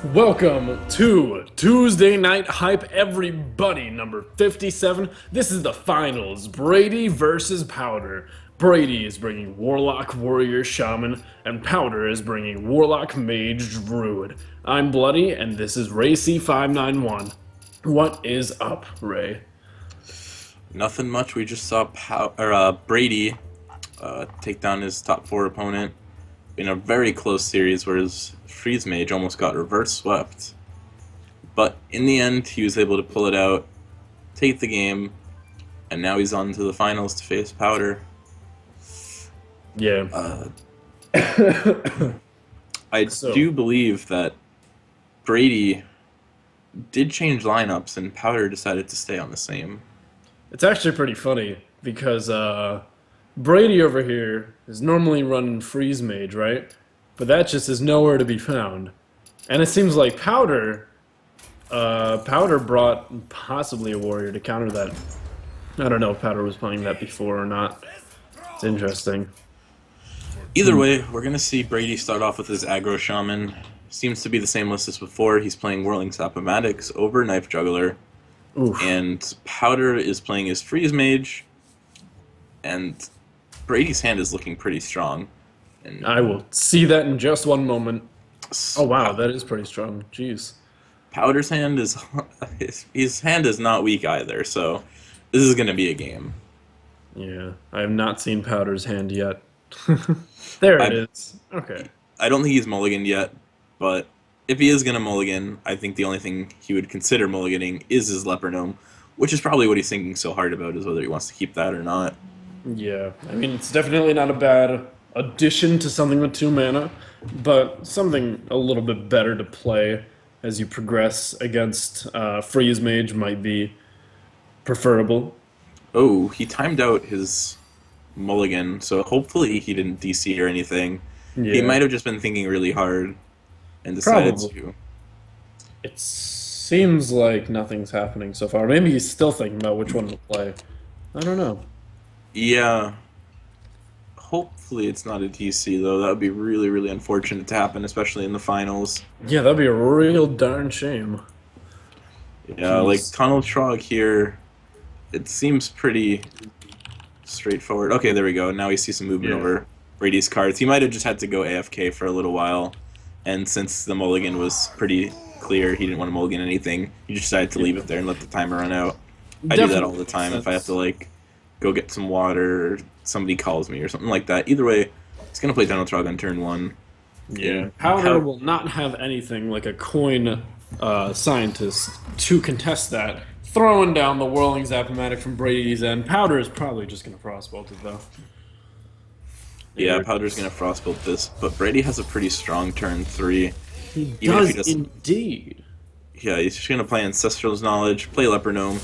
Welcome to Tuesday Night Hype, everybody, number 57. This is the finals, Brady versus Powder. Brady is bringing Warlock, Warrior, Shaman, and Powder is bringing Warlock, Mage, Druid. I'm Bloody, and this is Ray C591. What is up, Ray? Nothing much. We just saw Brady take down his top four opponent in a very close series where his Freeze Mage almost got reverse swept. But in the end, he was able to pull it out, take the game, and now he's on to the finals to face Powder. Yeah. I So, do believe that Brady did change lineups and Powder decided to stay on the same. it's actually pretty funny because Brady over here is normally running Freeze Mage, right? But that just is nowhere to be found. And it seems like Powder brought possibly a warrior to counter that. I don't know if Powder was playing that before or not. It's interesting. Either way, we're going to see Brady start off with his aggro shaman. Seems to be the same list as before. He's playing Whirling Sapomatics over Knife Juggler. Oof. And Powder is playing his Freeze Mage. And Brady's hand is looking pretty strong. And I will see that in just one moment. Oh wow, that is pretty strong. Jeez. Powder's hand is his hand is not weak either, so this is going to be a game. Yeah, I have not seen Powder's hand yet. There it I is. Okay. I don't think he's mulliganed yet, but if he is going to mulligan, I think the only thing he would consider mulliganing is his Leper Gnome, which is probably what he's thinking so hard about, is whether he wants to keep that or not. Yeah, I mean, it's definitely not a bad addition to something with 2 mana, but something a little bit better to play as you progress against Freeze Mage might be preferable. Oh, he timed out his mulligan, so hopefully he didn't DC or anything. He Yeah, might have just been thinking really hard and decided probably. to. It seems like nothing's happening so far. Maybe he's still thinking about which one to play. I don't know. Yeah, hopefully it's not a DC though. That would be really, really unfortunate to happen, especially in the finals. Yeah, that'd be a real darn shame. Yeah, like Jeez. Tunnel Trog here, it seems pretty straightforward. Okay, there we go. Now we see some movement Yeah. over Brady's cards. He might have just had to go AFK for a little while, and since the mulligan was pretty clear, he didn't want to mulligan anything. He just decided to leave it there and let the timer run out. I do that all Definitely the makes time if I have to sense. like go get some water or somebody calls me or something like that. Either way, he's gonna play Tunnel Trog on turn one. Yeah, And Powder how will not have anything like a coin scientist to contest that. Throwing down the whirling Zapomatic from Brady's end. Powder is probably just going to frostbolt it though. Yeah, There it Powder's gonna is. frostbolt this, but Brady has a pretty strong turn three. He Even if he does doesn't, indeed. yeah, he's just gonna play Ancestral's Knowledge, play Leper Gnome.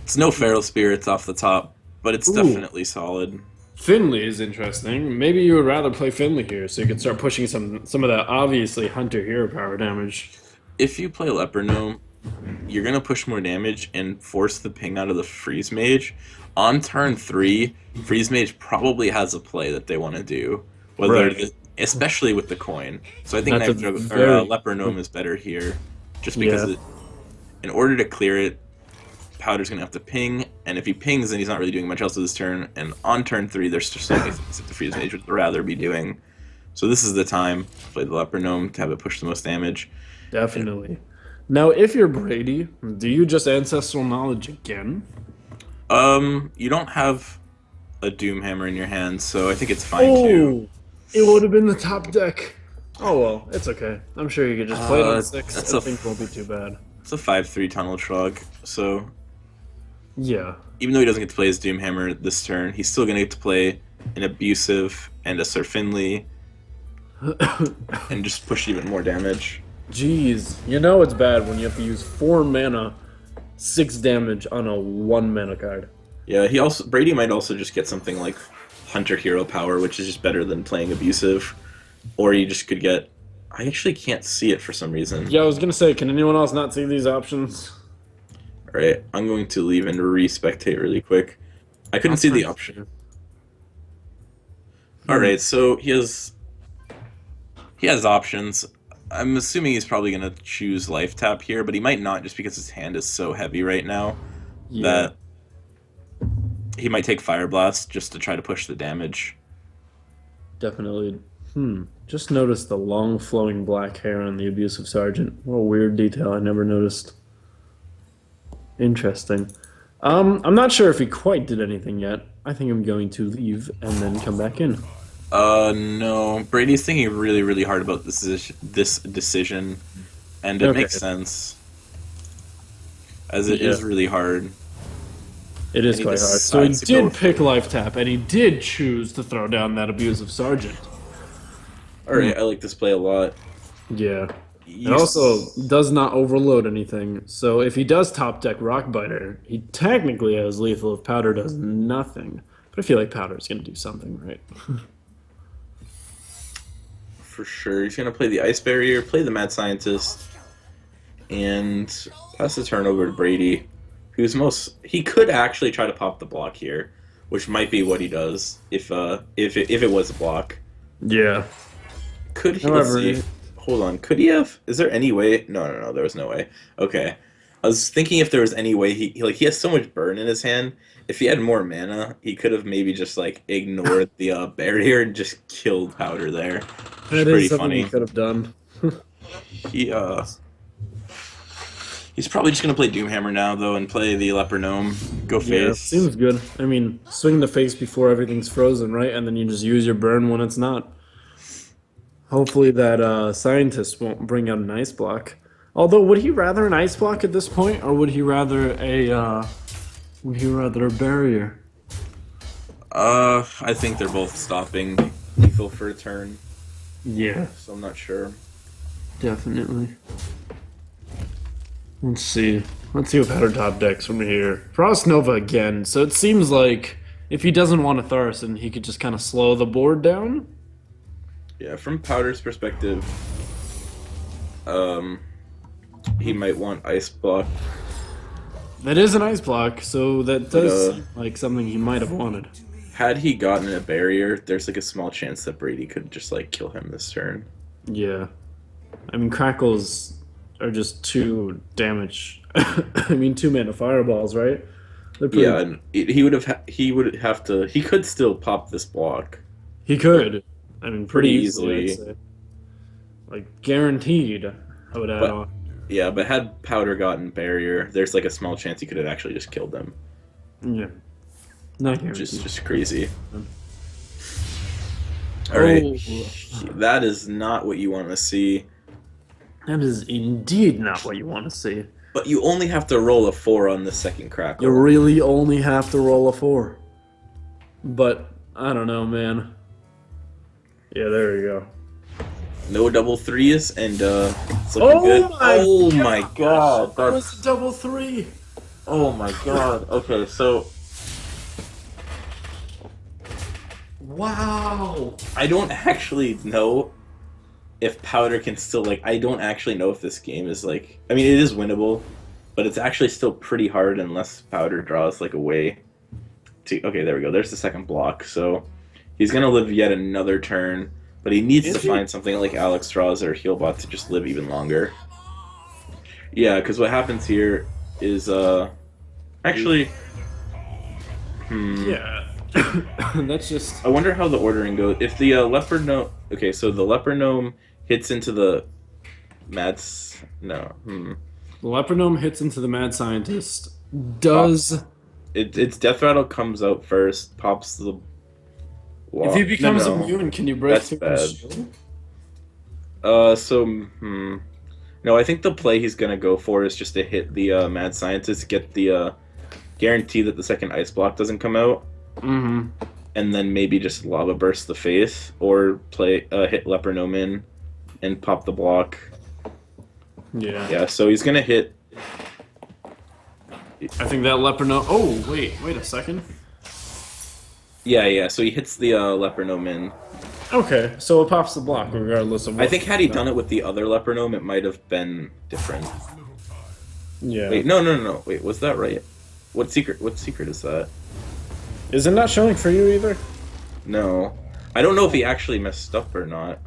It's no Feral Spirits off the top, but it's Ooh, definitely solid. Finley is interesting. Maybe you would rather play Finley here, so you can start pushing some of that obviously Hunter hero power damage. If you play Leper Gnome, you're gonna push more damage and force the ping out of the Freeze Mage. On turn three, Freeze Mage probably has a play that they want to do, whether Right. especially with the coin. So I think That's a very Leper Gnome is better here, just because yeah. in order to clear it, Powder's gonna have to ping, and if he pings, then he's not really doing much else with his turn. And on turn three, there's just so many things that the Freeze Mage would rather be doing. So this is the time to play the Leper Gnome to have it push the most damage. And, Definitely. Now, if you're Brady, do you just ancestral knowledge again? you don't have a Doom Hammer in your hand, so I think it's fine too. Oh, it would have been the top deck. Oh well, it's okay. I'm sure you could just play it on six, That's and things won't be too bad. it's a 5/3 Tunnel Trog. So Yeah. even though he doesn't get to play his Doom Hammer this turn, he's still gonna get to play an Abusive and a Sir Finley and just push even more damage. Jeez, you know it's bad when you have to use 4 mana, 6 damage on a 1 mana card. Yeah, he also Brady might also just get something like Hunter Hero Power, which is just better than playing Abusive, or you just could get. I actually can't see it for some reason. Yeah, I was gonna say, can anyone else not see these options? All right, I'm going to leave and re-spectate really quick. I couldn't I'll see try the to option. see. All Hmm. right, so he has options. I'm assuming he's probably gonna choose life tap here, but he might not just because his hand is so heavy right now Yeah, that he might take Fire Blast just to try to push the damage. definitely. Just noticed the long flowing black hair on the abusive sergeant. What a weird detail I never noticed. Interesting. I'm not sure if he quite did anything yet. I think I'm going to leave and then come back in. No. Brady's thinking really, really hard about this decision, and it Okay. makes sense, as it Yeah, is really hard. it And is he quite hard. So he decides to go. did pick life tap, and he did choose to throw down that abusive sergeant. Hmm. Alright, I like this play a lot. Yeah. It You, also does not overload anything. So if he does top deck Rockbiter, he technically has lethal if Powder does nothing. But I feel like Powder is going to do something, right? for sure, he's gonna play the Ice Barrier, play the Mad Scientist, and pass the turn over to Brady, who's most. He could actually try to pop the block here, which might be what he does if it was a block. Yeah. Could he? Let's However, see. Hold on. Could he have? Is there any way? No, no, no. There was no way. Okay. I was thinking if there was any way he has so much burn in his hand. If he had more mana, he could have maybe just like ignored the barrier and just killed Powder there, which is that pretty is something he funny. could have done. He he's probably just gonna play Doomhammer now though and play the Leper Gnome. Go Yeah, face. seems good. I mean, swing the face before everything's frozen, right? And then you just use your burn when it's not. Hopefully that scientist won't bring out an ice block. Although, would he rather an ice block at this point, or would he rather a barrier? I think they're both stopping lethal for a turn, Yeah, so I'm not sure. definitely. Let's see. Let's see what Powder top decks from here. Frost Nova again. So it seems like if he doesn't want a Tharson, he could just kind of slow the board down. Yeah, from Powder's perspective, um, he might want Ice Block. That is an ice block, so that But, does seem like something he might have wanted. had he gotten a barrier, there's like a small chance that Brady could just like kill him this turn. Yeah. I mean, crackles are just two damage. I mean, 2 mana fireballs, right? They're pretty. Yeah, and he would have to. He could still pop this block He could. I mean, pretty pretty easily, I'd easily. say. Like, guaranteed, I would add But on. yeah, but had Powder gotten barrier, there's like a small chance he could have actually just killed them. Yeah. Not Which is guaranteed. just crazy. All right, Oh, that is not what you want to see. that is indeed not what you want to see. But you only have to roll a 4 on the second You crackle. really only have to roll a 4. But, I don't know, man. Yeah, there you go. No double threes, and it's looking good. Oh my god, That was that's a double 3. oh my god. Okay, so Wow. I don't actually know if Powder can still like. I don't actually know if this game is like. I mean, it is winnable, but it's actually still pretty hard unless Powder draws like a way to. Okay, there we go. There's the second block. So he's gonna live yet another turn, but he needs Is to he? find something like Alex draws or Healbot to just live even longer. Yeah, because what happens here is actually. Yeah. That's just. I wonder how the ordering goes. If the leopard gnome, okay, so the leopard gnome hits into the Mads. No, The Leper Gnome hits into the Mad Scientist. Does. its death rattle comes out first, pops the wall. If he becomes no, no. immune, can you break That's through bad. his shield? No, I think the play he's gonna go for is just to hit the mad scientist, get the guarantee that the second ice block doesn't come out, Mm-hmm. and then maybe just lava burst the face or play hit leper gnome in and pop the block. Yeah. Yeah, so he's gonna hit. I think that Leper Gnome. Oh, wait a second. Yeah. So he hits the leper gnome in. Okay, so it pops the block regardless of what. I think had he done it with the other leper gnome, it might have been different. Yeah. Wait, no. Wait, was that right? What secret? What secret is that? Is it not showing for you either? No, I don't know if he actually messed up or not.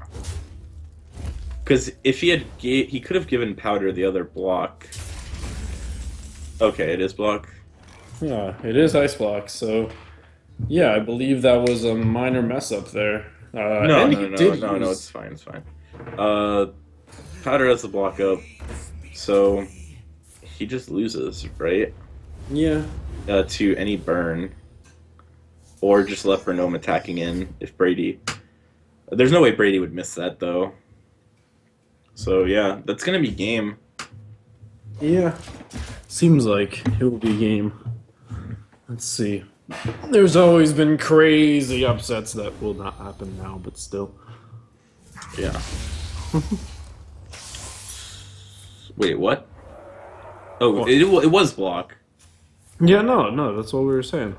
Because if he could have given Powder the other block. Okay, it is block. Yeah, it is ice block, so yeah, I believe that was a minor mess up there. No, And no, he no, did no, no. It's use. fine. It's fine. Uh, Powder has the block up, so he just loses, right? Yeah, To any burn, or just left for gnome attacking in if Brady. There's no way Brady would miss that though. So yeah, that's gonna be game. yeah. Seems like it will be game. Let's see. There's always been crazy upsets that will not happen now, but still. Yeah. Wait, what? Oh, What? it was block. Yeah, no, that's what we were saying.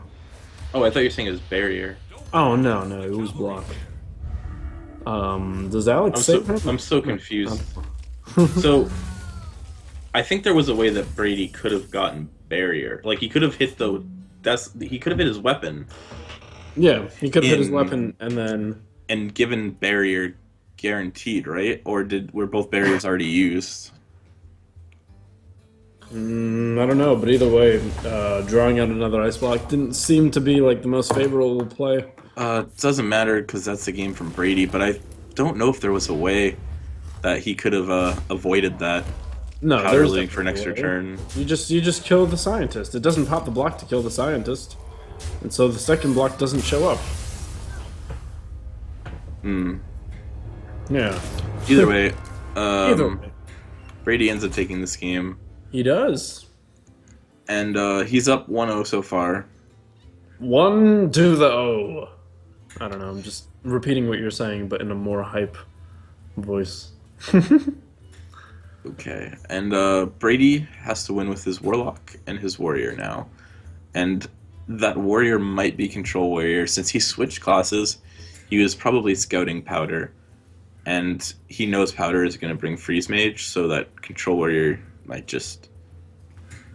Oh, I thought you were saying it was barrier. Oh no, it was block. Does Alex save him? I'm so confused. So I think there was a way that Brady could have gotten barrier. Like he could have hit he could have hit his weapon Yeah, he could have hit his in weapon and then. and given barrier guaranteed, right? Or were both barriers already used? I don't know, but either way, drawing out another ice block didn't seem to be like the most favorable play. It doesn't matter because that's a game from Brady, but I don't know if there was a way that he could have avoided that No, powder there's leak for next definitely a way. return. You just kill the scientist. It doesn't pop the block to kill the scientist, and so the second block doesn't show up. Hmm. Yeah. Either way, Either way, Brady ends up taking this game, he does. and he's up 1-0 so far. 1 to the O. I don't know. I'm just repeating what you're saying, but in a more hype voice. Okay, and Brady has to win with his Warlock and his Warrior now. And that Warrior might be Control Warrior. Since he switched classes, he was probably scouting Powder. And he knows Powder is going to bring Freeze Mage, so that Control Warrior might just...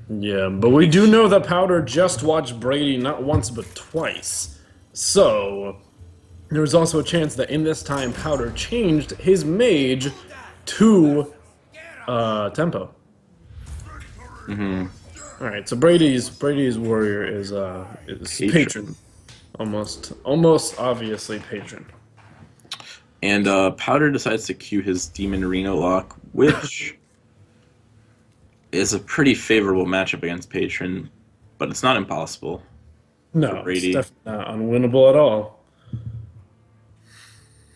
Yeah, but we do know that Powder just watched Brady not once but twice. So, there's also a chance that in this time Powder changed his mage to tempo. Alright, so Brady's warrior is patron. Almost obviously patron. And Powder decides to cue his Demon Reno lock, which is a pretty favorable matchup against Patron, but it's not impossible. No, Brady. it's definitely not unwinnable at all.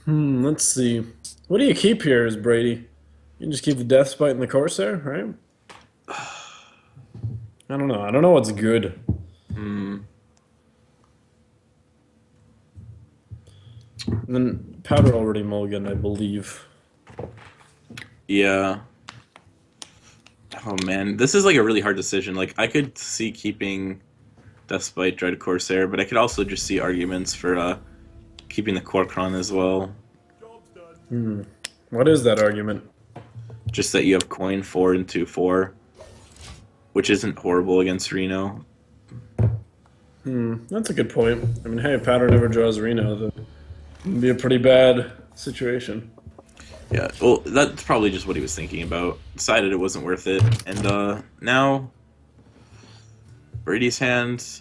Let's see. What do you keep here as Brady? You can just keep the Death Spite and the Corsair, right? I don't know. I don't know what's good. And then Powder already mulliganed, I believe. Yeah. Oh man, this is like a really hard decision. Like I could see keeping Deathspite, Dread Corsair, but I could also just see arguments for keeping the Corcron as well. What is that argument? Just that you have coin 4 and 2/4, which isn't horrible against Reno. That's a good point. I mean, hey, if Powder never draws Reno, that would be a pretty bad situation. Yeah, well, that's probably just what he was thinking about. Decided it wasn't worth it, and now Brady's hand,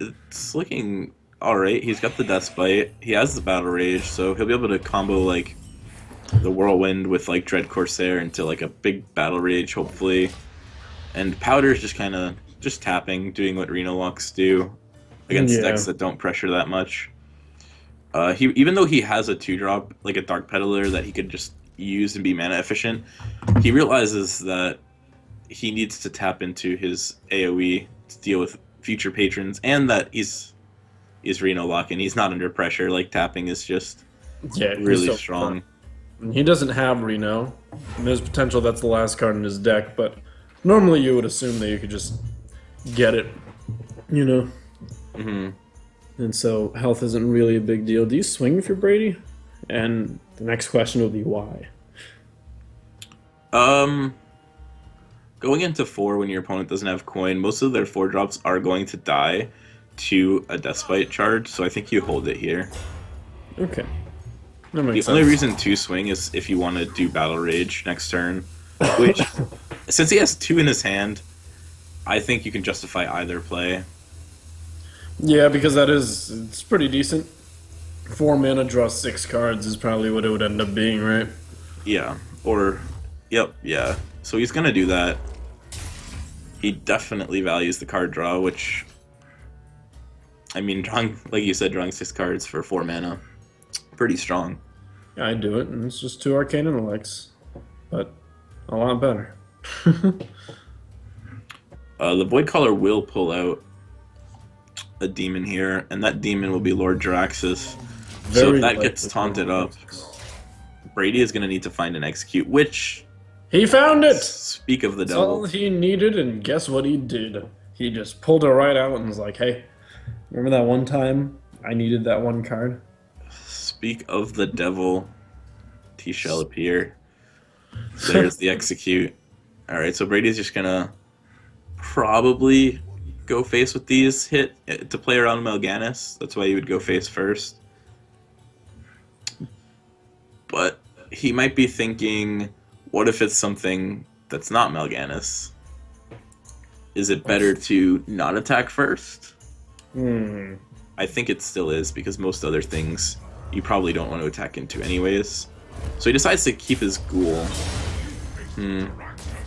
it's looking all right. He's got the Deathspite. He has the Battle Rage, so he'll be able to combo like the Whirlwind with like Dread Corsair into like a big Battle Rage, hopefully. And Powder's just kind of just tapping, doing what Reno locks do against decks that don't pressure that much. Even though he has a 2-drop, like a Dark Peddler that he could just use and be mana efficient, he realizes that he needs to tap into his AoE to deal with future patrons, and that he's Reno lock and he's not under pressure. Like tapping is just really strong. He doesn't have Reno, and there's potential that's the last card in his deck, but normally you would assume that you could just get it, you know? And so health isn't really a big deal. Do you swing if you're Brady? And the next question will be why? Going into 4 when your opponent doesn't have coin, most of their 4-drops are going to die to a Deathspite charge, so I think you hold it here. Okay. That The makes only sense. reason to swing is if you want to do Battle Rage next turn, which, since he has 2 in his hand, I think you can justify either play. Yeah, because it's pretty decent. 4 mana, draw 6 cards is probably what it would end up being, right? Yeah, or, yep, yeah. So he's going to do that. He definitely values the card draw, which, I mean, drawing, like you said, drawing 6 cards for 4 mana, pretty strong. Yeah, I do it, and it's just 2 arcane intellects, but a lot better. The Void Caller will pull out a demon here, and that demon will be Lord Jaraxxus. So if Very that gets likely. taunted up, Brady is going to need to find an execute, which, He found it! speak of the That's all devil, he needed, and guess what he did? He just pulled it right out and was like, hey, remember that one time I needed that one card? speak of the devil, he shall appear. There's the execute. Alright, so Brady's just going to probably go face with these hit to play around Melganis. That's why you would go face first. But he might be thinking, what if it's something that's not Melganis? Is it better to not attack first? Hmm. I think it still is, because most other things you probably don't want to attack into anyways. So he decides to keep his ghoul.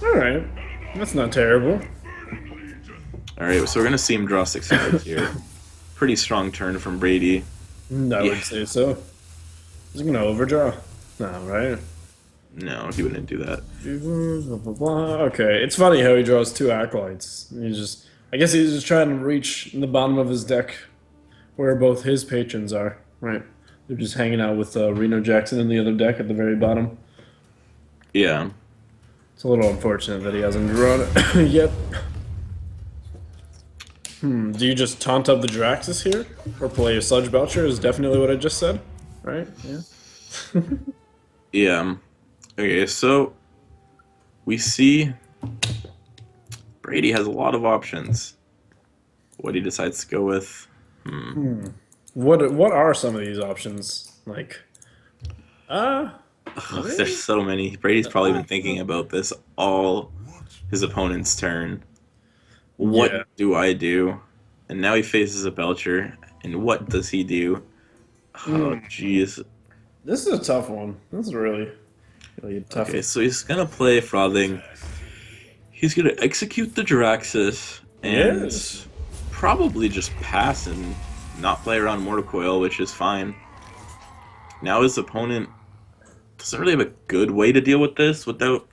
Alright. That's not terrible. Alright, so we're going to see him draw 6 cards here. Pretty strong turn from Brady. I Yeah. would say so. He's gonna overdraw. No, right? No, he wouldn't do that. Blah, blah, blah. Okay, it's funny how he draws 2 acolytes. I guess he's just trying to reach the bottom of his deck where both his patrons are, right? They're just hanging out with Reno Jackson in the other deck at the very bottom. Yeah. It's a little unfortunate that he hasn't drawn it yet. Do you just taunt up the Draxus here? Or play a Sludge Belcher is definitely what I just said, right? Yeah. Yeah. Okay, so we see Brady has a lot of options. What he decides to go with. What are some of these options? Like, There's so many. Brady's probably been thinking about this all his opponent's turn. What Yeah. do I do? And now he faces a Belcher, and what does he do? Oh, jeez. This is a tough one. This is really a tough Okay, so he's gonna play Frothing. He's gonna execute the Jaraxxus, and Yes. probably just pass and not play around Mortal Coil, which is fine. Now his opponent doesn't really have a good way to deal with this without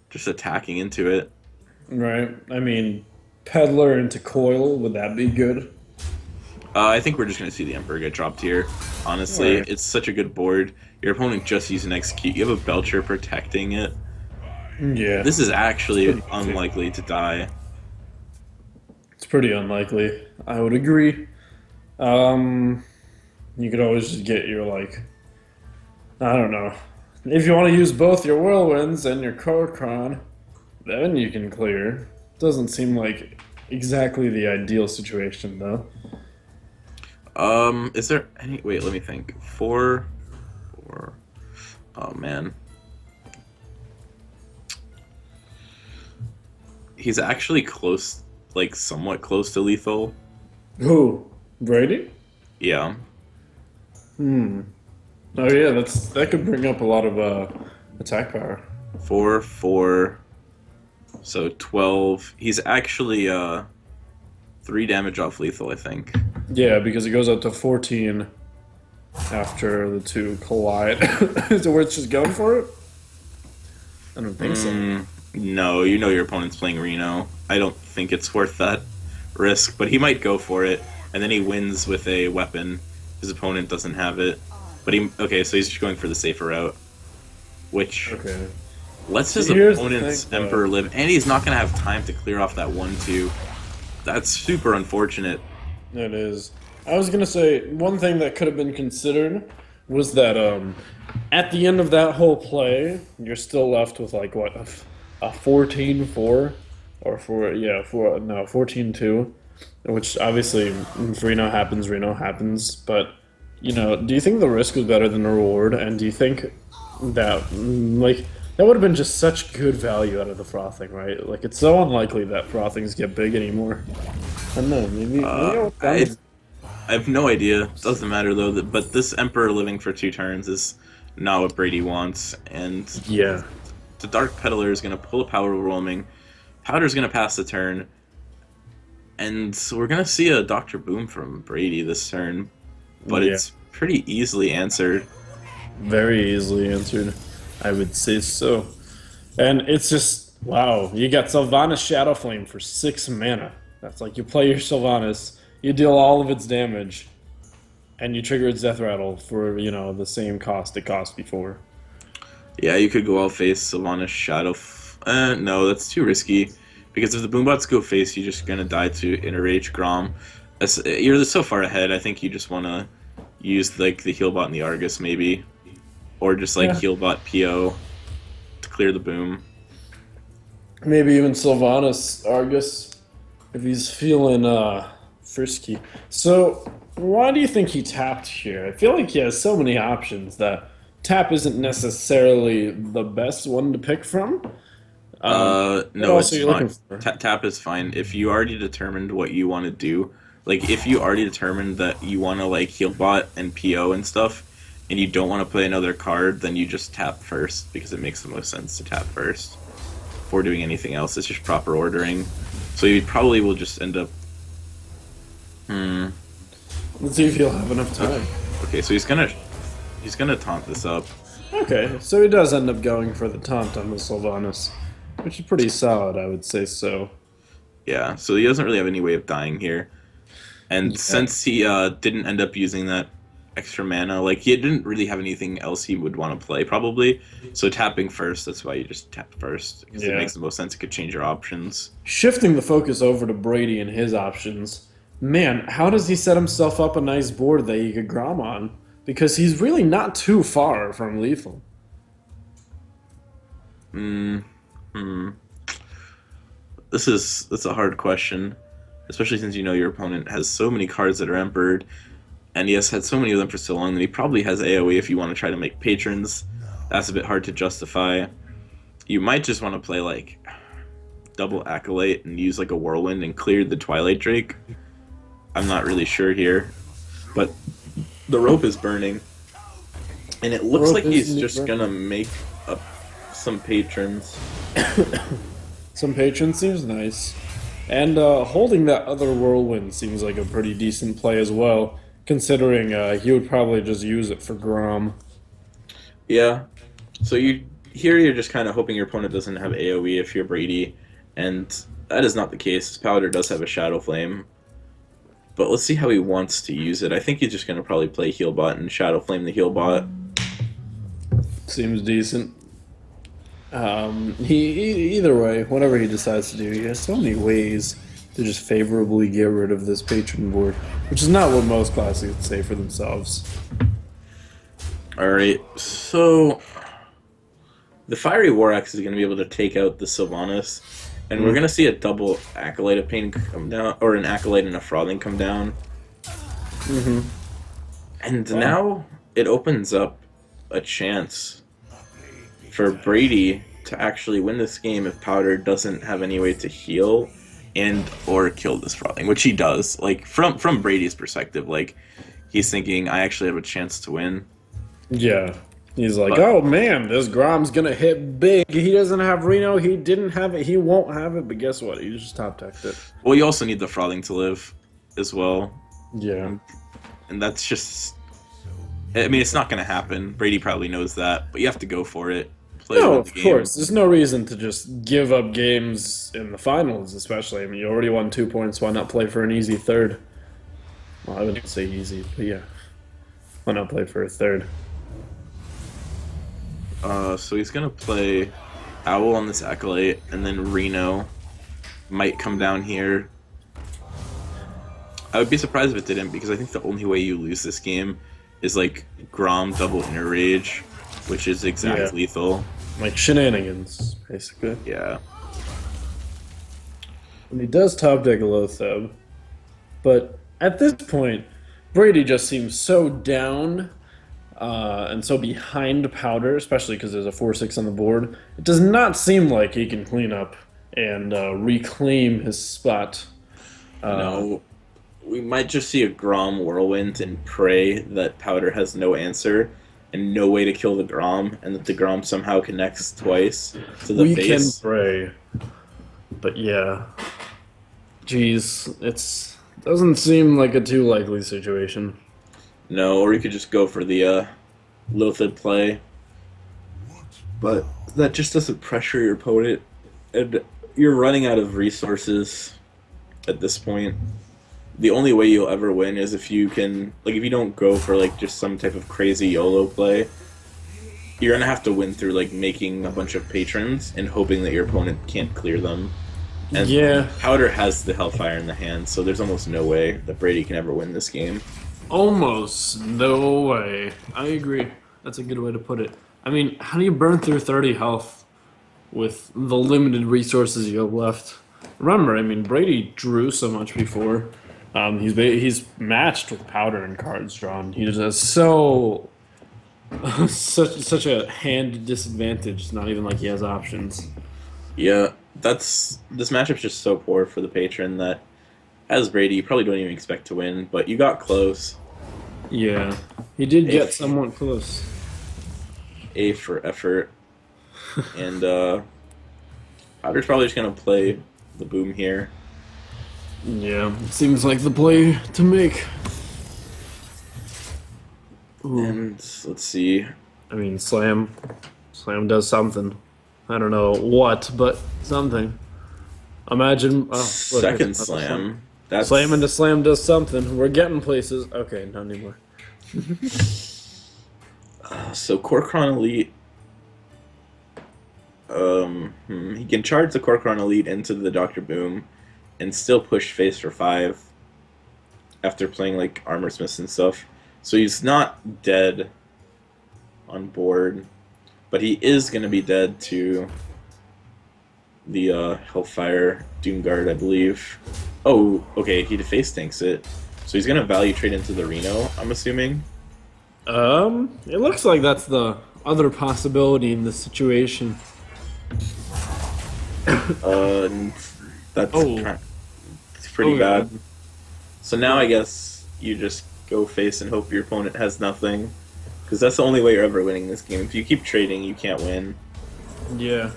just attacking into it. Right. I mean, Peddler into Coil, would that be good? I think we're just going to see the Emperor get dropped here. Honestly, Right. it's such a good board. Your opponent just used an Execute. You have a Belcher protecting it. Yeah. This is actually Pretty easy. unlikely to die. It's pretty unlikely. I would agree. You could always just get your, like, I don't know. If you want to use both your Whirlwinds and your Korkron, then you can clear. Doesn't seem like exactly the ideal situation, though. Is there any... Wait, let me think. Four... Oh, man. He's actually close, like, somewhat close to lethal. Who? Brady? Yeah. Oh yeah, that could bring up a lot of attack power. 4, 4... So 12. He's actually 3 damage off lethal, I think. Yeah, because it goes up to 14 after the two collide. Is it worth just going for it? I don't think so. No, you know your opponent's playing Reno. I don't think it's worth that risk, but he might go for it, and then he wins with a weapon. His opponent doesn't have it. But so he's just going for the safer route, which Okay. lets his Here's the opponent's thing, though. Emperor live, and he's not going to have time to clear off that 1-2. That's super unfortunate. It is. I was gonna say one thing that could have been considered was that at the end of that whole play, you're still left with like what a 14-4 or 14-2, which obviously if Reno happens, but do you think the risk was better than the reward? And do you think that, like, that would have been just such good value out of the frothing, right? Like, it's so unlikely that frothings get big anymore. I don't know, maybe I'll I down. I have no idea. Doesn't matter though. But this Emperor living for 2 turns is not what Brady wants, and Yeah, the Dark Peddler is gonna pull a power roaming. Powder's gonna pass the turn, and so we're gonna see a Doctor Boom from Brady this turn, but yeah, it's pretty easily answered. very easily answered. I would say so. And it's just, wow, you got Sylvanas Shadow Flame for 6 mana. That's like you play your Sylvanas, you deal all of its damage, and you trigger its Death Rattle for, the same cost it cost before. Yeah, you could go all face Sylvanas Shadow. No, that's too risky. Because if the Boombots go face, you're just gonna die to Inner Rage Grom. You're so far ahead. I think you just wanna use like the heal bot and the Argus maybe, or just like Yeah. heal bot PO to clear the boom. Maybe even Sylvanas Argus if he's feeling frisky. So why do you think he tapped here? I feel like he has so many options that tap isn't necessarily the best one to pick from. What No, else are it's you fine. looking for? Tap is fine. If you already determined what you want to do, like if you already determined that you want to like heal bot and PO and stuff, and you don't want to play another card, then you just tap first because it makes the most sense to tap first before doing anything else. It's just proper ordering. So you probably will just end up. Hmm. Let's see if he'll have enough time. Okay, so he's gonna taunt this up. Okay, so he does end up going for the taunt on the Sylvanas, which is pretty solid, I would say so. Yeah, so he doesn't really have any way of dying here. And Yeah. since he didn't end up using that extra mana, like he didn't really have anything else he would want to play probably. So tapping first, that's why you just tap first because it Yeah. makes the most sense. It could change your options. Shifting the focus over to Brady and his options, man, how does he set himself up a nice board that he could Grom on? Because he's really not too far from lethal. Hmm. Hmm. That's a hard question, especially since you know your opponent has so many cards that are empered, and he has had so many of them for so long that he probably has AoE if you want to try to make patrons. That's a bit hard to justify. You might just want to play like double acolyte and use like a whirlwind and clear the Twilight Drake. I'm not really sure here, but the rope is burning, and it looks Rope like he's is just gonna make up some patrons. Some patron seems nice. And holding that other whirlwind seems like a pretty decent play as well, considering he would probably just use it for Grom. Yeah. So you're just kind of hoping your opponent doesn't have AoE if you're Brady, and that is not the case. Powder does have a Shadow Flame, but let's see how he wants to use it. I think he's just gonna probably play Heal Bot and Shadow Flame the Heal Bot. Seems decent. Either way, whatever he decides to do, he has so many ways to just favorably get rid of this patron board, which is not what most classics say for themselves. All right. So the Fiery War Axe is gonna be able to take out the Sylvanas, and we're gonna see a double Acolyte of Pain come down, or an Acolyte and a Frothing come down. Mm-hmm. And now it opens up a chance for Brady to actually win this game if Powder doesn't have any way to heal and or kill this Frothing, which he does. Like from Brady's perspective, like he's thinking, I actually have a chance to win. Yeah. He's like, But oh man, this Grom's gonna hit big. He doesn't have Reno. He didn't have it. He won't have it. But guess what? He just top decked it. well, you also need the Frothing to live as well, Yeah. and that's just. I mean, it's not going to happen. Brady probably knows that, but you have to go for it. Play to No, win of the game. course. There's no reason to just give up games in the finals, especially. I mean, you already won 2 points. Why not play for an easy third? Well, I wouldn't say easy, but yeah. Why not play for a third? So he's going to play Owl on this Acolyte, and then Reno might come down here. I would be surprised if it didn't, because I think the only way you lose this game is like Grom double Inner Rage, which is exact Yeah. lethal. Like shenanigans, basically. Yeah. And he does top deck a Lotheb. But at this point, Brady just seems so down and so behind Powder, especially because there's a 4-6 on the board. It does not seem like he can clean up and reclaim his spot. Uh, No, we might just see a Grom Whirlwind and pray that Powder has no answer and no way to kill the Grom, and that the Grom somehow connects twice to the we can face. pray, but yeah, geez, it's doesn't seem like a too likely situation. No, or you could just go for the Lothid play, but that just doesn't pressure your opponent, and you're running out of resources at this point. The only way you'll ever win is if you can, like, if you don't go for like just some type of crazy YOLO play, you're gonna have to win through like making a bunch of patrons and hoping that your opponent can't clear them. And Yeah, Powder has the Hellfire in the hand, so there's almost no way that Brady can ever win this game. almost no way. I agree. That's a good way to put it. I mean, how do you burn through 30 health with the limited resources you have left? Remember, I mean, Brady drew so much before. He's matched with Powder and cards drawn. He just has so such a hand disadvantage. It's not even like he has options. Yeah, this matchup's just so poor for the patron that as Brady, you probably don't even expect to win, but you got close. Yeah, he did A, get somewhat close. A for effort. And Powder's probably just gonna play the boom here. Yeah, it seems like the play to make. Ooh. And let's see. I mean, Slam does something. I don't know what, but something. Imagine, oh, look, Second it's slam. That's Slam into Slam does something. We're getting places. Okay, not anymore. so Corkron Elite. He can charge the Corkron Elite into the Doctor Boom, and still push face for 5 after playing like Armor Smiths and stuff. So he's not dead on board, but he is going to be dead to the Hellfire Doomguard, I believe. Oh, okay, he face tanks it. So he's going to value trade into the Reno, I'm assuming. It looks like that's the other possibility in this situation. And that's Oh. it's pretty Oh, bad. yeah. So now I guess you just go face and hope your opponent has nothing. Because that's the only way you're ever winning this game. If you keep trading, you can't win. Yeah.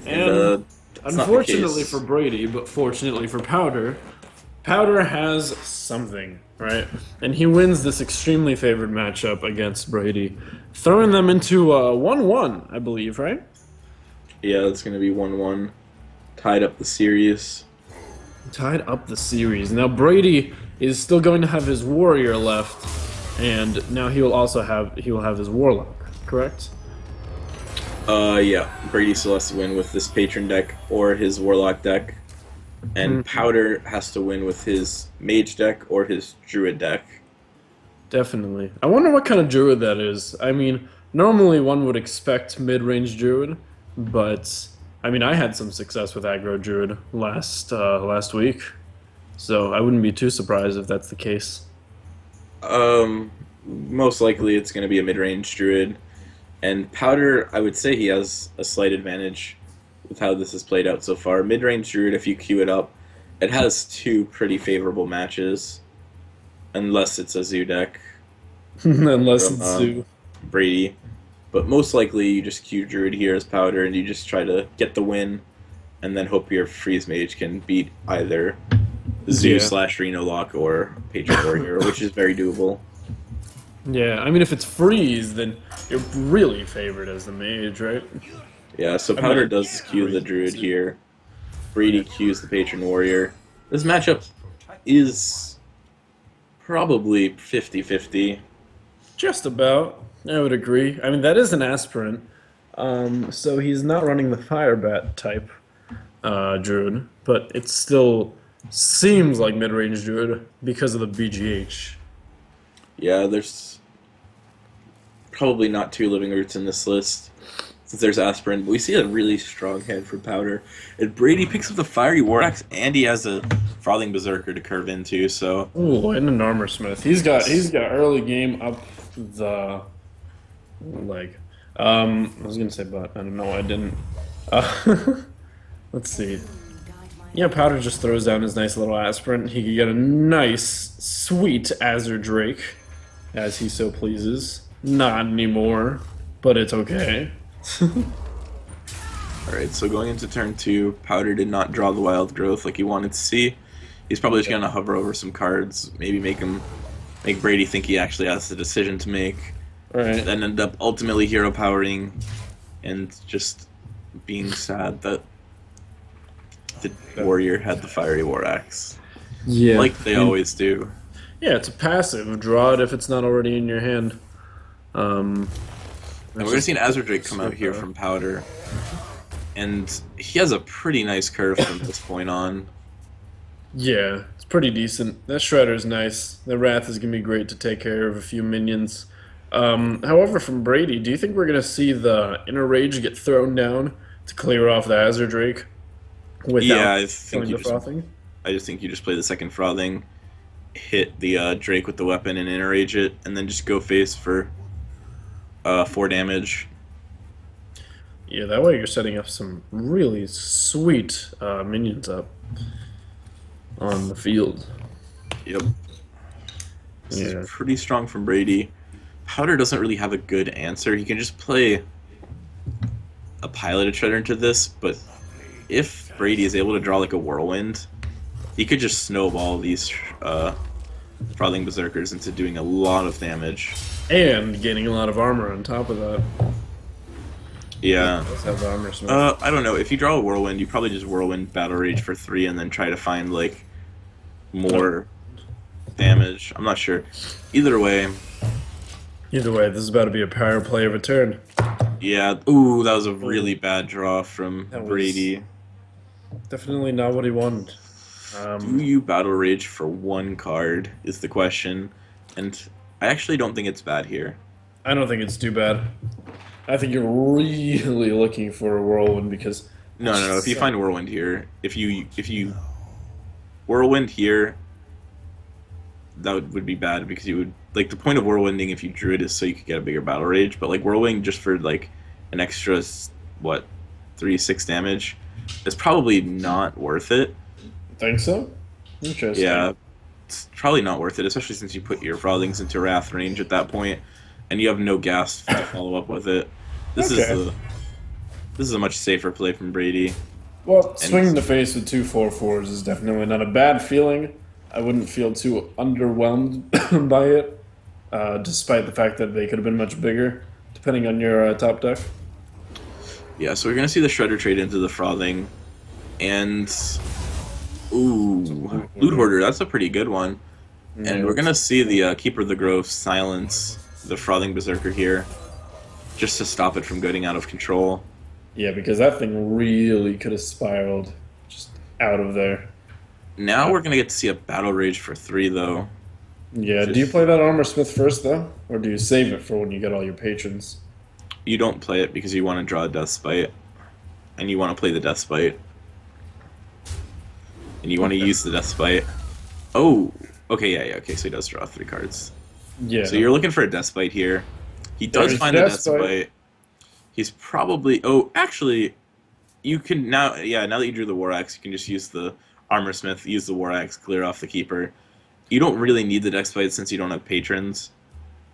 And that's not the Unfortunately case. for Brady, but fortunately for Powder, Powder has something, right? And he wins this extremely favored matchup against Brady, throwing them into 1-1, I believe, right? Yeah, it's going to be 1-1. Tied up the series. Tied up the series. Now Brady is still going to have his warrior left, and now he will have his warlock, correct? Yeah. Brady still has to win with this patron deck or his warlock deck. And Powder has to win with his mage deck or his druid deck. Definitely. I wonder what kind of druid that is. I mean, normally one would expect mid-range druid, but I mean, I had some success with aggro druid last week, so I wouldn't be too surprised if that's the case. Most likely it's going to be a mid-range druid. And Powder, I would say he has a slight advantage with how this has played out so far. Mid-range druid, if you queue it up, it has 2 pretty favorable matches. Unless it's a Zoo deck Unless from it's Zoo. Brady. But most likely you just queue druid here as Powder and you just try to get the win and then hope your freeze mage can beat either Zoo Yeah. slash Reno Lock or Patron Warrior, which is very doable. Yeah, I mean, if it's freeze, then you're really favored as the mage, right? Yeah, so I Powder mean, does queue the druid Zoo. here. Brady queues the Patron Warrior. This matchup is probably 50-50. Just about. I would agree. I mean, that is an aspirant, so he's not running the fire bat type druid, but it still seems like mid-range druid because of the BGH. Yeah, there's probably not 2 living roots in this list. since there's aspirin. But we see a really strong hand from Powder, and Brady picks up the fiery war axe, and he has a frothing berserker to curve into. So Ooh, and an armor smith. He's got early game up the leg. I was gonna say, but I don't know. I didn't. Uh, let's see. Yeah, Powder just throws down his nice little aspirant. He could get a nice, sweet Azure Drake, as he so pleases. Not anymore, but it's okay. Alright, so going into turn 2, Powder did not draw the wild growth like he wanted to see. He's probably just gonna hover over some cards, maybe make Brady think he actually has the decision to make. Right. Then end up ultimately hero powering and just being sad that the warrior had the fiery war axe. Yeah. Like they always do. Yeah, it's a passive. Draw it if it's not already in your hand. And we're gonna see an Azure Drake come out here from Powder. And he has a pretty nice curve from this point on. Yeah, it's pretty decent. That Shredder's nice. The Wrath is gonna be great to take care of a few minions. However, from Brady, do you think we're gonna see the Inner Rage get thrown down to clear off the Azure Drake without killing the frothing? I just think you just play the second frothing, hit the Drake with the weapon and Inner Rage it, and then just go face for 4 damage. Yeah, that way you're setting up some really sweet minions up on the field. Yep. This Yeah. is pretty strong from Brady. Powder doesn't really have a good answer. He can just play a piloted Shredder into this, but if Brady is able to draw like a Whirlwind, he could just snowball these Frothing Berserkers into doing a lot of damage. And gaining a lot of armor on top of that. Yeah. Let's have the armor smith. I don't know. If you draw a Whirlwind, you probably just Whirlwind Battle Rage for 3 and then try to find like more damage. I'm not sure. Either way, Either way, this is about to be a power play of a turn. yeah. Ooh, that was a really bad draw from That was- Brady. Definitely not what he wanted. Do you Battle Rage for 1 card is the question, and I actually don't think it's bad here. I don't think it's too bad. I think you're really looking for a whirlwind because No. If you find Whirlwind here, if you Whirlwind here, that would be bad because you would like the point of Whirlwinding if you drew it is so you could get a bigger Battle Rage, but like Whirlwind just for like an extra 3-6 damage is probably not worth it. think so. Interesting. Yeah, it's probably not worth it, especially since you put your Frothings into Wrath range at that point, and you have no gas to follow up with it. This is a much safer play from Brady. Well, swinging the face with 2 4/4s is definitely not a bad feeling. I wouldn't feel too underwhelmed by it, despite the fact that they could have been much bigger, depending on your top deck. Yeah, so we're gonna see the Shredder trade into the Frothing, and ooh, Loot Hoarder. That's a pretty good one. And we're gonna see the Keeper of the Grove silence the Frothing Berserker here, just to stop it from getting out of control. Yeah, because that thing really could have spiraled just out of there. Now we're gonna get to see a Battle Rage for 3, though. Yeah, do you play that Armor Smith first, though? Or do you save it for when you get all your patrons? You don't play it because you want to draw a Death Spite, and you want to play the Death Spite, and you want to use the Death Spite. Oh, okay, yeah, okay, so he does draw 3 cards. Yeah. So you're looking for a Death Spite here. He does There's find the Death Death Spite. Spite. He's probably... Oh, actually, you can now... Yeah, now that you drew the War Axe, you can just use the Armor Smith, use the War Axe, clear off the Keeper. You don't really need the Death Spite since you don't have patrons.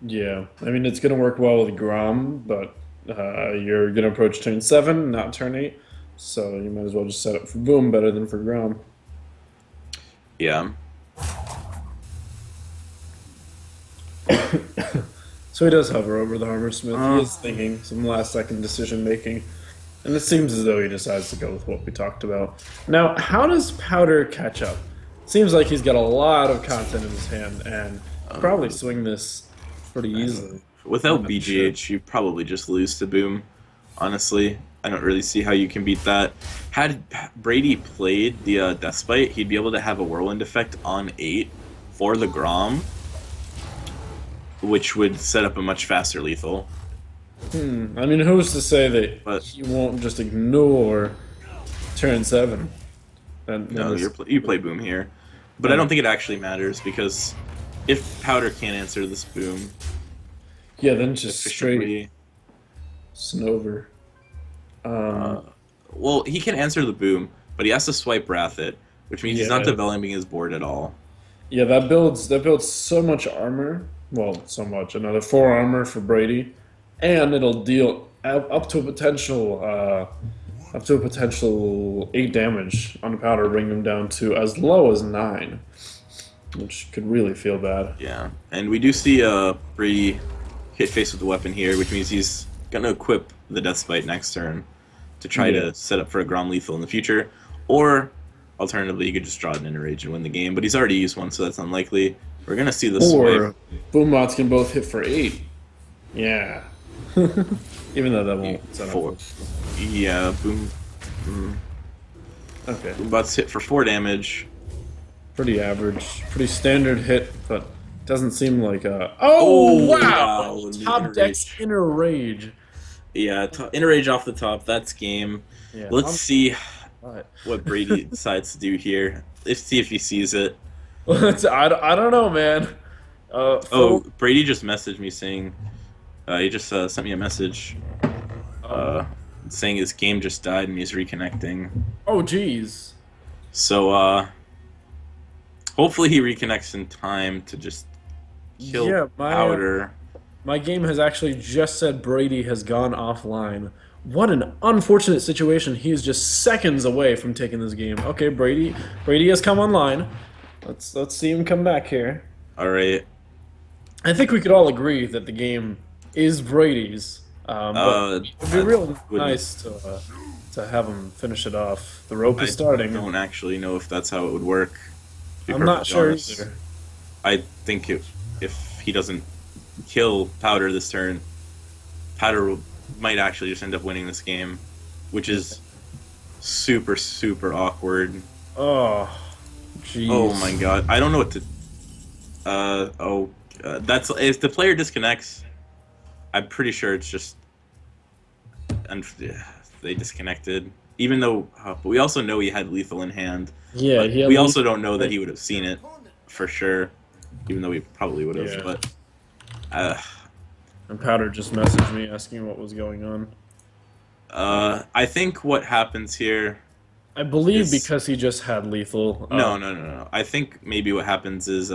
Yeah, I mean, it's going to work well with Grom, but you're going to approach turn 7, not turn 8. So you might as well just set up for Boom better than for Grom. Yeah. So he does hover over the Armor Smith. He is thinking some last-second decision-making. And it seems as though he decides to go with what we talked about. Now, how does Powder catch up? Seems like he's got a lot of content in his hand, and probably swing this pretty easily. Without I'm not BGH, you probably just lose to Boom. Honestly, I don't really see how you can beat that. Had Brady played the Death Spite, he'd be able to have a Whirlwind effect on 8 for the Grom, which would set up a much faster lethal. I mean, who's to say that But he won't just ignore turn 7? And when no, this, you play boom here. But I don't think it actually matters because if Powder can't answer this boom yeah, then just straight efficiently, Snover. uh, Um, well, he can answer the boom, but he has to swipe Wrath it, which means he's not yeah, developing his board at all. yeah, that builds so much armor. Well, so much. Another 4 armor for Brady, and it'll deal up to a potential 8 damage on Powder, bring him down to as low as 9, which could really feel bad. Yeah, and we do see Brady hit face with the weapon here, which means he's gonna equip the Death Spite next turn to try Yeah. to set up for a Grom lethal in the future, or alternatively, you could just draw an Inner Rage and win the game. But he's already used one, so that's unlikely. We're gonna see the swipe. Or Boombots can both hit for 8. Yeah. Even though that won't set up. Four. Yeah, Okay. Boombots hit for 4 damage. Pretty average. Pretty standard hit, but doesn't seem like a. Oh, wow! wow, the Top Inner deck's Rage. Inner Rage. Yeah, Inner Rage off the top. That's game. Yeah. Let's see Alright. what Brady decides to do here. Let's see if he sees it. I don't know, man. Oh, Brady just messaged me saying, he just sent me a message uh, saying his game just died and he's reconnecting. Oh, jeez. So, hopefully he reconnects in time to just kill Yeah, Powder. my game has actually just said Brady has gone offline. What an unfortunate situation. He is just seconds away from taking this game. Okay, Brady has come online. Let's see him come back here. Alright. I think we could all agree that the game is Brady's. But it'd be real nice to have him finish it off. The rope is I starting. don't actually know if that's how it would work. To be I'm not perfectly sure honest. either. I think if he doesn't kill Powder this turn, Powder might actually just end up winning this game, which is super, super awkward. Oh, jeez. Oh my god. I don't know what to... that's... If the player disconnects, I'm pretty sure it's just... They disconnected. Even though... but we also know he had lethal in hand. Yeah, But he had we also don't know that he would have seen it, for sure. Even though we probably would have, Yeah. but... And Powder just messaged me asking what was going on. I think what happens here... I believe Is- because he just had lethal. No. I think maybe what happens is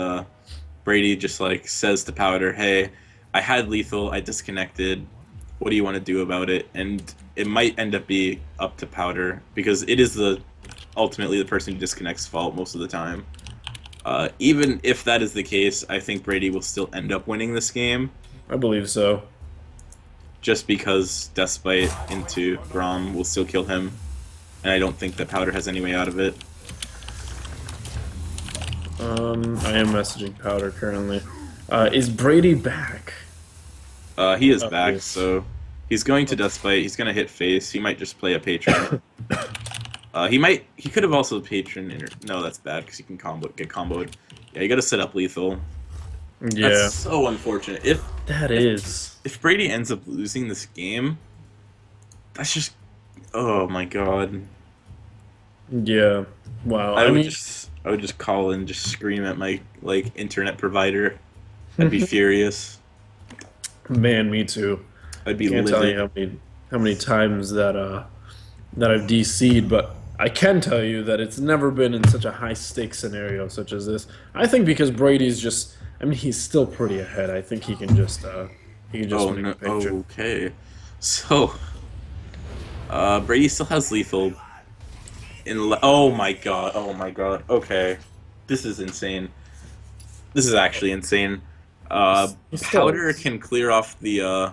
Brady just like says to Powder, "Hey, I had lethal. I disconnected. What do you want to do about it?" And it might end up being up to Powder because it is ultimately the person who disconnects' fault most of the time. Even if that is the case, I think Brady will still end up winning this game I believe so. just because Deathbite into Grom will still kill him. And I don't think that Powder has any way out of it. I am messaging Powder currently. Is Brady back? He is Oh, back, yes. so he's going to Deathbite. He's going to hit face. He might just play a patron. He could have also patron. No, that's bad because he can get comboed. Yeah, you got to set up lethal. Yeah, That's so unfortunate. If Brady ends up losing this game, that's just... Oh my god. Yeah. Wow. I would just call and just scream at my internet provider. I'd be furious. Man, me too. I'd be Can't tell livid. you how many times that I've DC'd, but I can tell you that it's never been in such a high stakes scenario such as this. I think because Brady's just, I mean, he's still pretty ahead. I think he can just make no, a picture. okay. So, Brady still has lethal. Oh my god. Okay, this is insane. This is actually insane. He still Powder is. can clear off the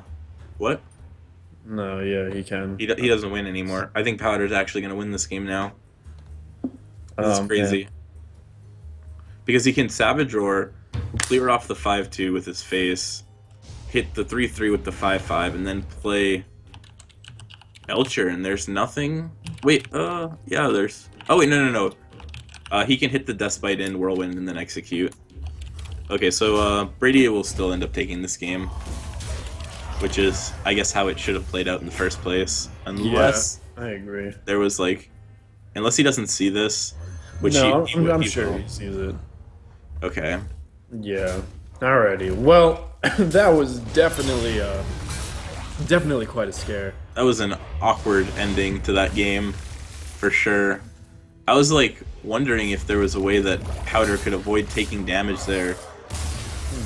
what? No, yeah, he can. He doesn't win anymore. I think Powder's actually gonna win this game now. This is crazy. Because he can Savage Roar, clear off the 5-2 with his face, hit the 3-3 with the 5-5, and then play Elcher, and there's nothing... Wait, yeah, there's... Oh, wait, no. He can hit the Deathbite in Whirlwind and then execute. Okay, so, Brady will still end up taking this game. which is, I guess, how it should have played out in the first place. Yeah, Unless I agree. there was like, unless he doesn't see this, which No, he, I'm he sure will. he sees it. Okay. Yeah. Alrighty. Well, that was definitely quite a scare. That was an awkward ending to that game, for sure. I was like wondering if there was a way that Powder could avoid taking damage there,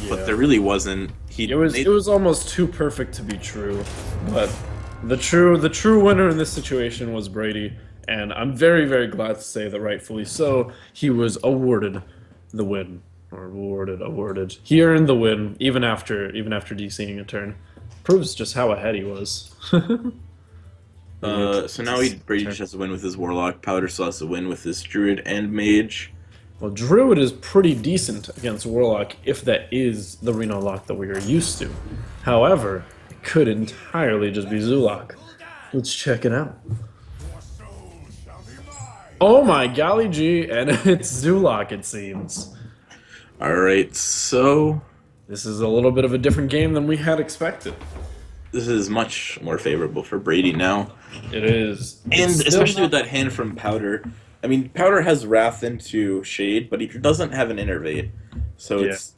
but Yeah. there really wasn't. He It made, was almost too perfect to be true. But the true winner in this situation was Brady, and I'm very glad to say that rightfully so, he was awarded the win. Or awarded. He earned the win even after DCing a turn. Proves just how ahead he was. so now Brady just has to win with his Warlock. Powder still has to win with his Druid and Mage. Well, Druid is pretty decent against Warlock if that is the Reno lock that we are used to. However, it could entirely just be Zulok. Let's check it out. Oh my golly gee, and it's Zulok it seems. Alright, so This is a little bit of a different game than we had expected. this is much more favorable for Brady now. It is. And It's still especially with not- that hand from Powder. I mean, Powder has Wrath into Shade, but he doesn't have an Innervate. So Yeah. it's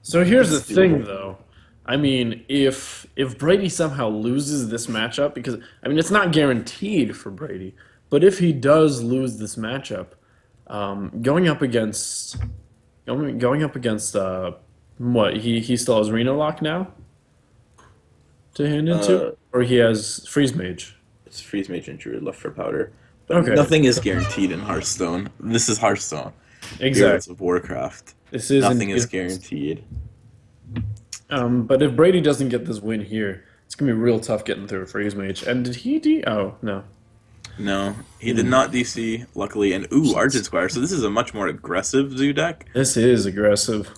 So here's the It's thing, doable. though. I mean, if Brady somehow loses this matchup, because I mean it's not guaranteed for Brady, but if he does lose this matchup, going up against going up against what he still has Reno lock now to hand into, or he has Freeze Mage. it's Freeze Mage and Druid left for Powder. But Okay, nothing is guaranteed in Hearthstone. This is Hearthstone. Heroes exactly. of Warcraft. This is Nothing is guaranteed. But if Brady doesn't get this win here, it's gonna be real tough getting through a Freeze Mage. And did he D? Oh no. No, he did not DC, luckily. And ooh, Argent Squire. So this is a much more aggressive Zoo deck. This is aggressive.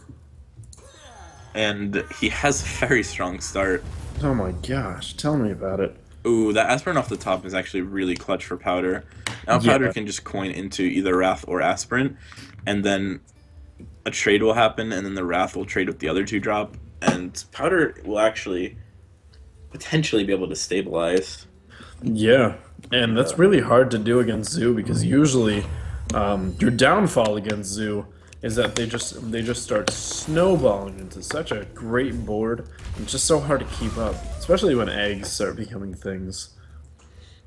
And he has a very strong start. Oh my gosh, tell me about it. Ooh, that Aspirin off the top is actually really clutch for Powder. Now Yeah. Powder can just coin into either Wrath or Aspirin, and then a trade will happen, and then the Wrath will trade with the other 2-drop, and Powder will actually potentially be able to stabilize. Yeah, and that's really hard to do against Zoo because usually your downfall against Zoo is that they just start snowballing into such a great board. It's just so hard to keep up, especially when eggs start becoming things.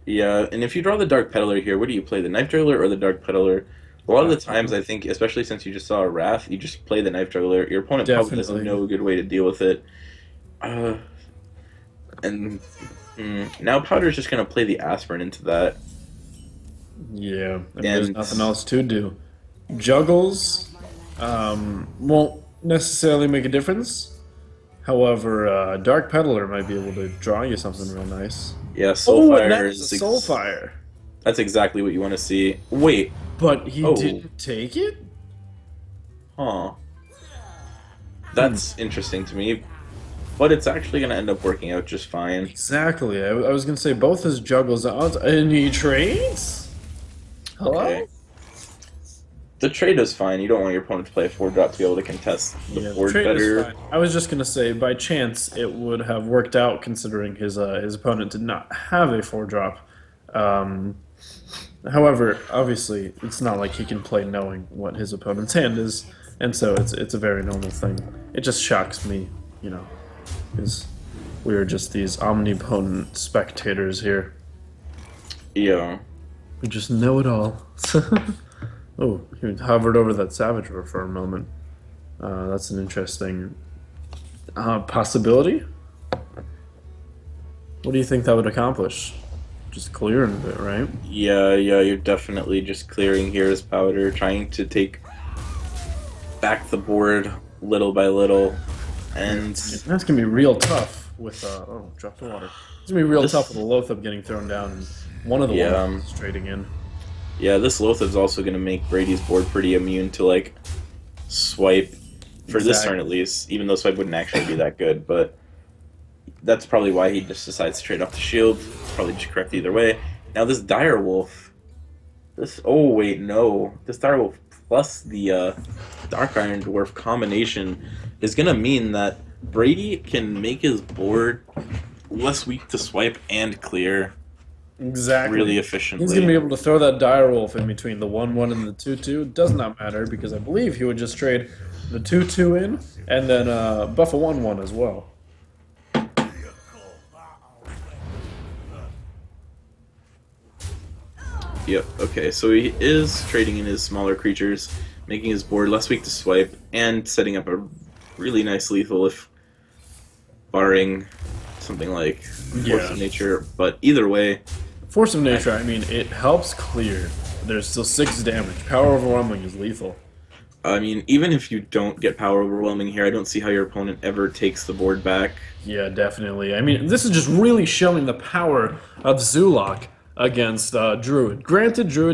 Yeah, and if you draw the Dark Peddler here, what do you play, the Knife Juggler or the Dark Peddler? A lot of the times, I think, especially since you just saw a Wrath, you just play the Knife Juggler. Your opponent probably doesn't Definitely. know a good way to deal with it. And now Powder's just going to play the Aspirin into that. Yeah, and there's And- nothing else to do. Juggles won't necessarily make a difference. However, Dark Peddler might be able to draw you something real nice. Yeah, Oh, Soulfire and that is is a Soulfire. That's exactly what you want to see. Wait, But he Oh. didn't take it? huh. That's interesting to me. But it's actually going to end up working out just fine. Exactly. I was going to say both his juggles out, and he trades? Hello? Okay. The trade is fine. You don't want your opponent to play a 4-drop to be able to contest the Yeah, board trade is better. fine. I was just going to say, by chance, it would have worked out considering his opponent did not have a 4-drop. However, obviously, it's not like he can play knowing what his opponent's hand is, and so it's a very normal thing. It just shocks me, because we are just these omnipotent spectators here. Yeah. We just know it all. Oh, he hovered over that Savage Roar for a moment. That's an interesting possibility. What do you think that would accomplish? Just clearing a bit, right? Yeah, you're definitely just clearing here as Powder, trying to take back the board little by little. And That's gonna be real tough with oh, drop the water. It's gonna be real This- tough with a Loatheb getting thrown down and one of the Yeah. ones trading in. yeah, this Lothev's also going to make Brady's board pretty immune to, like, Swipe. For this turn, at Exactly. least. Even though Swipe wouldn't actually be that good, but that's probably why he just decides to trade off the shield. Probably just correct either way. Now this Direwolf. Oh, wait, no. This Direwolf plus the Dark Iron Dwarf combination is going to mean that Brady can make his board less weak to swipe and clear really Exactly. He's going to efficiently. be able to throw that direwolf in between the 1-1 and the 2-2. Does not matter because I believe he would just trade the 2-2 in and then buff a 1-1 as well. Yep, okay, so he is trading in his smaller creatures, making his board less weak to swipe, and setting up a really nice lethal if barring something like Force Yeah. of Nature, but either way, Force of Nature, I mean, it helps clear. There's still 6 damage. Power Overwhelming is lethal. I mean, even if you don't get power overwhelming here, I don't see how your opponent ever takes the board back. Yeah, definitely. I mean, this is just really showing the power of Zulok against Druid. Granted, Druid